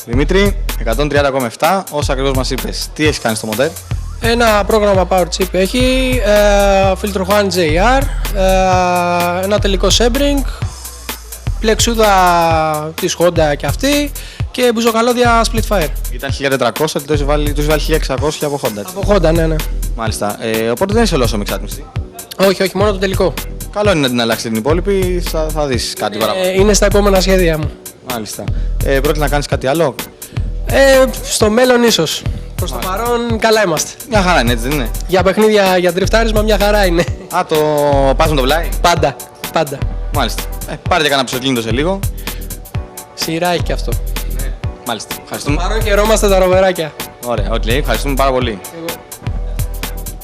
Δημήτρη, 130,7, όσα ακριβώς μας είπες. Τι έχεις κάνει στο μοντέρ? Ένα πρόγραμμα Power Chip έχει, φίλτρο Juan JR, ένα τελικό Sebring, πλεξούδα της Honda και αυτή και μπουζοκαλώδια Splitfire. Ήταν 1400, τους βάλει 1600 από Honda. Από Honda, ναι, ναι. Μάλιστα. Οπότε δεν είσαι ολόσωμη εξάτμιση. Όχι, όχι, μόνο το τελικό. Καλό είναι να την αλλάξει την υπόλοιπη, θα δεις κάτι παραπάνω. Είναι στα επόμενα σχέδια μου. Μάλιστα. Πρόκειται να κάνεις κάτι άλλο? Στο μέλλον ίσως. Προς το παρόν καλά είμαστε. Μια χαρά είναι, έτσι δεν είναι? Για παιχνίδια, για τριφτάρισμα μια χαρά είναι. Α, το πας με το πλάι. Πάντα, πάντα. Μάλιστα. Πάρετε κανένα ψωκίνητο σε λίγο. Σειρά έχει και αυτό. Μάλιστα. Ευχαριστούμε. Παρόν χαιρόμαστε τα ροβεράκια. Ωραία, οκ. Ευχαριστούμε πάρα πολύ. Εγώ